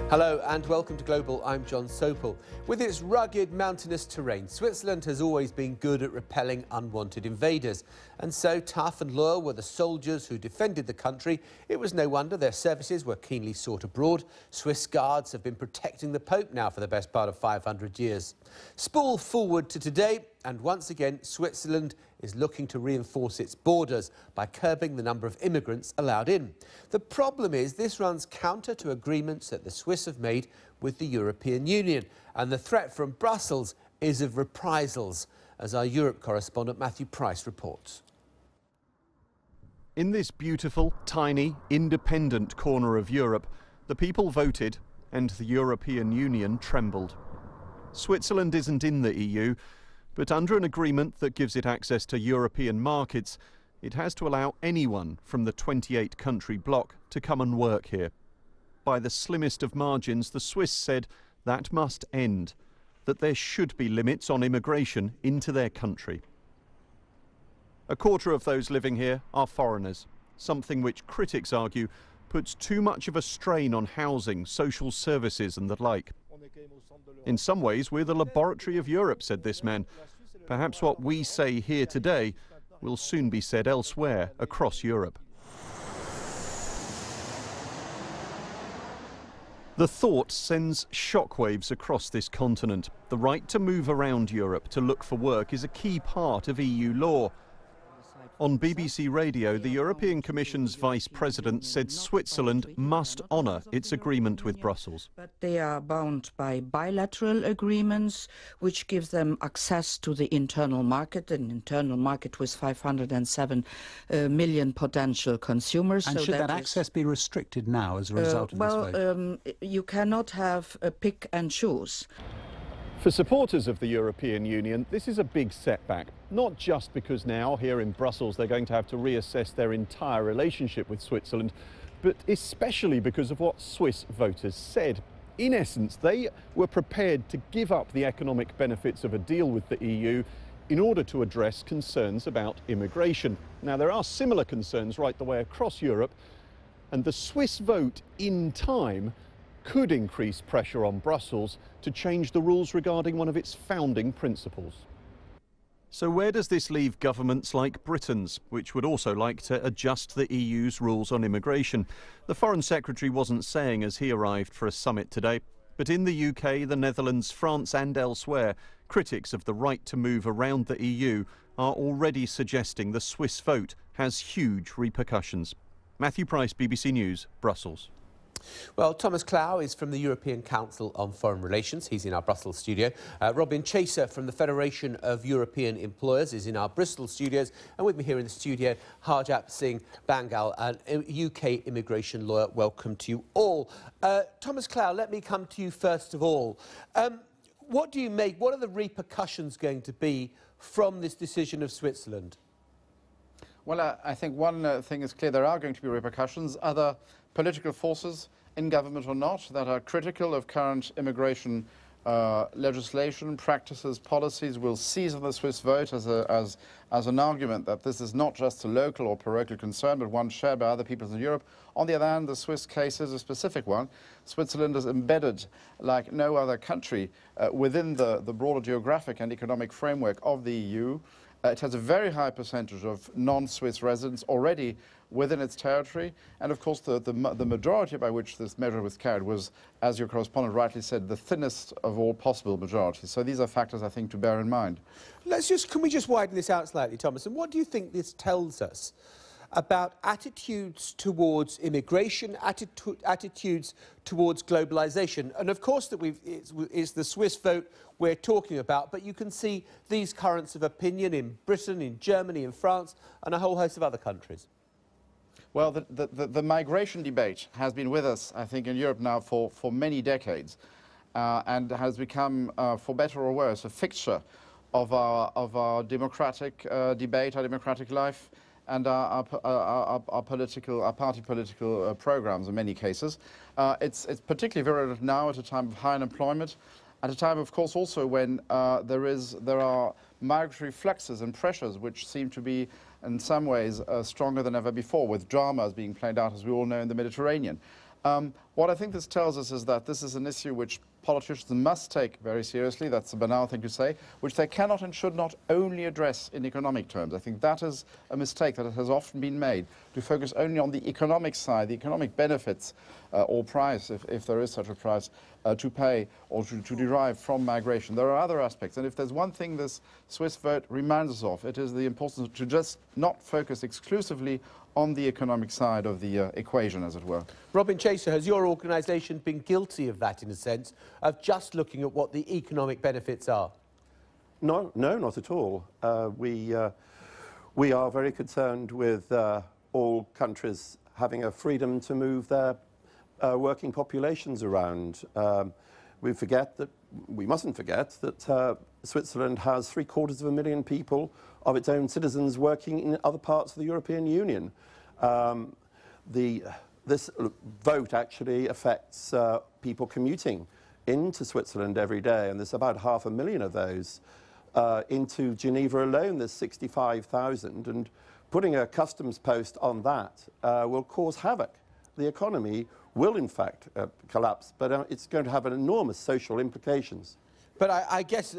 Hello and welcome to Global. I'm John Sopel. With its rugged mountainous terrain, Switzerland has always been good at repelling unwanted invaders. And so tough and loyal were the soldiers who defended the country. It was no wonder their services were keenly sought abroad. Swiss guards have been protecting the Pope now for the best part of 500 years. Spool forward to today, and once again Switzerland is looking to reinforce its borders by curbing the number of immigrants allowed in. The problem is this runs counter to agreements that the Swiss have made with the European Union, and the threat from Brussels is of reprisals, as our Europe correspondent Matthew Price reports. In this beautiful, tiny, independent corner of Europe, the people voted and the European Union trembled. Switzerland isn't in the EU, but under an agreement that gives it access to European markets, it has to allow anyone from the 28-country bloc to come and work here. By the slimmest of margins, the Swiss said that must end, that there should be limits on immigration into their country. A quarter of those living here are foreigners, something which critics argue puts too much of a strain on housing, social services and the like. In some ways, we're the laboratory of Europe, said this man. Perhaps what we say here today will soon be said elsewhere across Europe. The thought sends shockwaves across this continent. The right to move around Europe to look for work is a key part of EU law. On BBC Radio, the European Commission's Vice President said Switzerland must honour its agreement with Brussels. But they are bound by bilateral agreements, which gives them access to the internal market, an internal market with 507 million potential consumers. And so should that access be restricted now as a result of this vote? You cannot have a pick and choose. For supporters of the European Union, this is a big setback, not just because now here in Brussels they're going to have to reassess their entire relationship with Switzerland, but especially because of what Swiss voters said. In essence, they were prepared to give up the economic benefits of a deal with the EU in order to address concerns about immigration. Now, there are similar concerns right the way across Europe, and the Swiss vote in time could increase pressure on Brussels to change the rules regarding one of its founding principles. So where does this leave governments like Britain's, which would also like to adjust the EU's rules on immigration? The Foreign Secretary wasn't saying as he arrived for a summit today, but in the UK, the Netherlands, France and elsewhere, critics of the right to move around the EU are already suggesting the Swiss vote has huge repercussions. Matthew Price, BBC News, Brussels. Well, Thomas Clough is from the European Council on Foreign Relations. He's in our Brussels studio. Robin Chaser from the Federation of European Employers is in our Bristol studios. And with me here in the studio, Harjap Singh Bangal, a UK immigration lawyer. Welcome to you all. Thomas Clough, let me come to you first of all. What do you make, what are the repercussions going to be from this decision of Switzerland? Well, I think one thing is clear. There are going to be repercussions. Other political forces, in government or not, that are critical of current immigration legislation, practices, policies will seize on the Swiss vote as an argument that this is not just a local or parochial concern, but one shared by other peoples in Europe. On the other hand, the Swiss case is a specific one. Switzerland is embedded, like no other country, within the broader geographic and economic framework of the EU. It has a very high percentage of non-Swiss residents already within its territory, and of course the majority by which this measure was carried was, as your correspondent rightly said, the thinnest of all possible majorities. So these are factors, I think, to bear in mind. Can we just widen this out slightly, Thomas? And what do you think this tells us about attitudes towards immigration, attitudes towards globalisation? And of course that it's the Swiss vote we're talking about, but you can see these currents of opinion in Britain, in Germany, in France, and a whole host of other countries. Well, the migration debate has been with us, I think, in Europe now for many decades, and has become, for better or worse, a fixture of our democratic debate, our democratic life, and our party political programs in many cases. It's particularly virulent now at a time of high unemployment, at a time, of course, also when there are migratory fluxes and pressures which seem to be in some ways stronger than ever before, with dramas being played out, as we all know, in the Mediterranean. What I think this tells us is that this is an issue which politicians must take very seriously. That's a banal thing to say, which they cannot and should not only address in economic terms. I think that is a mistake that has often been made, to focus only on the economic side, the economic benefits or price, if there is such a price, to pay or to derive from migration. There are other aspects, and if there's one thing this Swiss vote reminds us of, it is the importance to just not focus exclusively on the economic side of the equation, as it were. Robin Chaser, has your organisation been guilty of that, in a sense, of just looking at what the economic benefits are? No, not at all. We are very concerned with all countries having a freedom to move their working populations around. We mustn't forget that Switzerland has 750,000 people of its own citizens working in other parts of the European Union. This vote actually affects people commuting into Switzerland every day, and there's about 500,000 of those. Into Geneva alone, there's 65,000, and putting a customs post on that will cause havoc. The economy will, in fact, collapse, but it's going to have enormous social implications. But I guess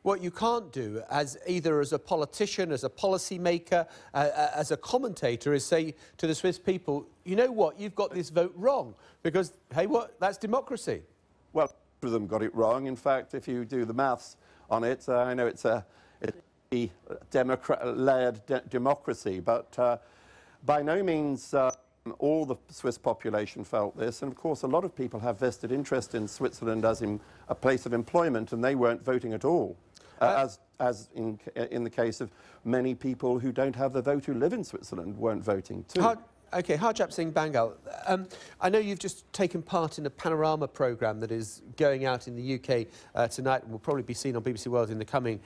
what you can't do, either as a politician, as a policy maker, as a commentator, is say to the Swiss people, you know what, you've got this vote wrong, because, hey, that's democracy. Well, most of them got it wrong. In fact, if you do the maths on it, I know it's a Democrat-led democracy, but by no means all the Swiss population felt this, and of course a lot of people have vested interest in Switzerland as in a place of employment, and they weren't voting at all, as in the case of many people who don't have the vote who live in Switzerland weren't voting too. OK, Harjap Singh Bangal, I know you've just taken part in a Panorama programme that is going out in the UK tonight and will probably be seen on BBC World in the coming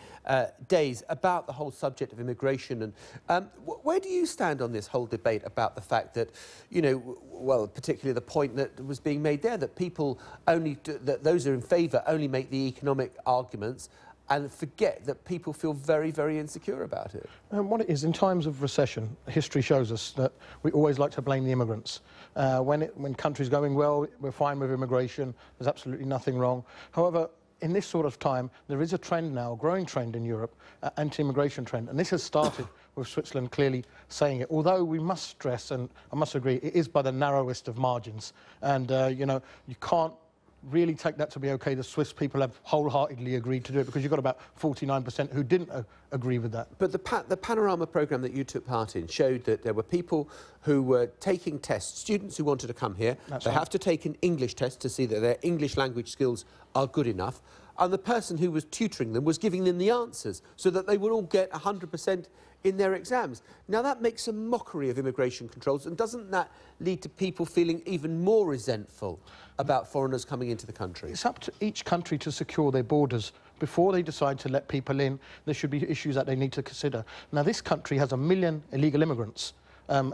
days about the whole subject of immigration. And where do you stand on this whole debate about the fact that, you know, well, particularly the point that was being made there, that people only, that those who are in favour only make the economic arguments and forget that people feel very, very insecure about it? What it is, in times of recession, history shows us that we always like to blame the immigrants. When countries going well, we're fine with immigration, there's absolutely nothing wrong. However, in this sort of time, there is a trend now, a growing trend in Europe, anti-immigration trend, and this has started with Switzerland clearly saying it. Although we must stress, and I must agree, it is by the narrowest of margins, and you know, you can't really take that to be okay. The Swiss people have wholeheartedly agreed to do it, because you've got about 49% who didn't agree with that. But the Panorama programme that you took part in showed that there were people who were taking tests, students who wanted to come here. They have to take an English test to see that their English language skills are good enough. And the person who was tutoring them was giving them the answers so that they would all get 100% in their exams. Now, that makes a mockery of immigration controls, and doesn't that lead to people feeling even more resentful about foreigners coming into the country? It's up to each country to secure their borders. Before they decide to let people in, there should be issues that they need to consider. Now, this country has 1 million illegal immigrants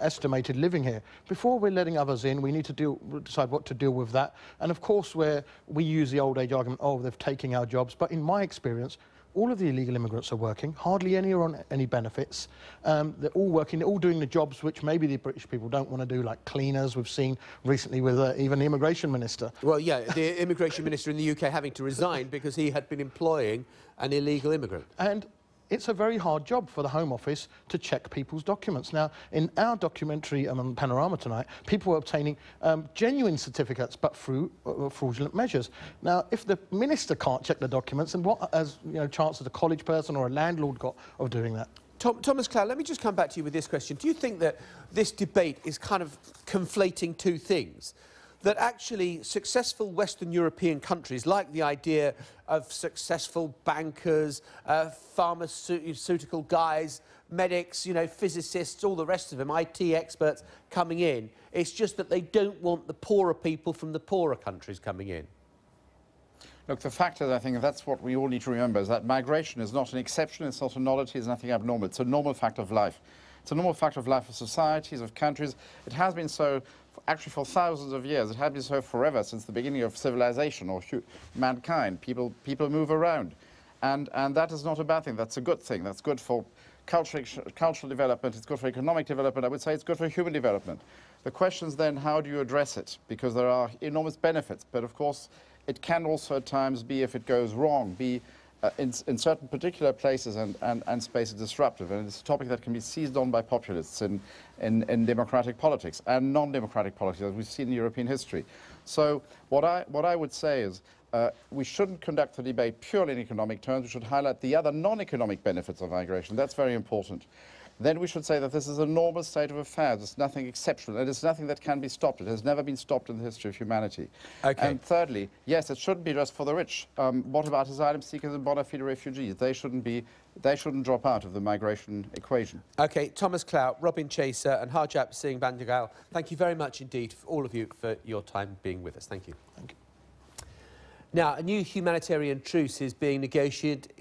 estimated living here. Before we're letting others in, we need to decide what to deal with that. And of course, we use the old age argument, oh, they're taking our jobs. But in my experience, all of the illegal immigrants are working. Hardly any are on any benefits. They're all working. They're all doing the jobs which maybe the British people don't want to do, like cleaners. We've seen recently with even the immigration minister. Well, yeah, the immigration minister in the UK having to resign because he had been employing an illegal immigrant. And it's a very hard job for the Home Office to check people's documents. Now, in our documentary on Panorama tonight, people were obtaining genuine certificates, but through fraudulent measures. Now, if the minister can't check the documents, then what chance has a college person or a landlord got of doing that? Thomas Cloud, let me just come back to you with this question. Do you think that this debate is kind of conflating two things? That actually successful Western European countries like the idea of successful bankers, pharmaceutical guys, medics, you know, physicists, all the rest of them, IT experts coming in. It's just that they don't want the poorer people from the poorer countries coming in. Look, the fact is, I think that's what we all need to remember, is that migration is not an exception, it's not a novelty, it's nothing abnormal. It's a normal fact of life. It's a normal fact of life of societies, of countries. It has been so actually for thousands of years. It had been so forever, since the beginning of civilization or mankind. People move around. And that is not a bad thing. That's a good thing. That's good for cultural development, it's good for economic development, I would say it's good for human development. The question is then, how do you address it? Because there are enormous benefits, but of course it can also at times be, if it goes wrong, be in certain particular places and spaces disruptive. And it's a topic that can be seized on by populists in democratic politics and non-democratic politics, as we've seen in European history. So what I would say is we shouldn't conduct the debate purely in economic terms. We should highlight the other non-economic benefits of migration. That's very important. Then we should say that this is a normal state of affairs. It's nothing exceptional, and it's nothing that can be stopped. It has never been stopped in the history of humanity. Okay. And thirdly, yes, it shouldn't be just for the rich. What about asylum seekers and bona fide refugees? They shouldn't drop out of the migration equation. Okay, Thomas Clout, Robin Chaser and Harjap Singh Bandagal, thank you very much indeed, all of you, for your time being with us. Thank you. Thank you. Now, a new humanitarian truce is being negotiated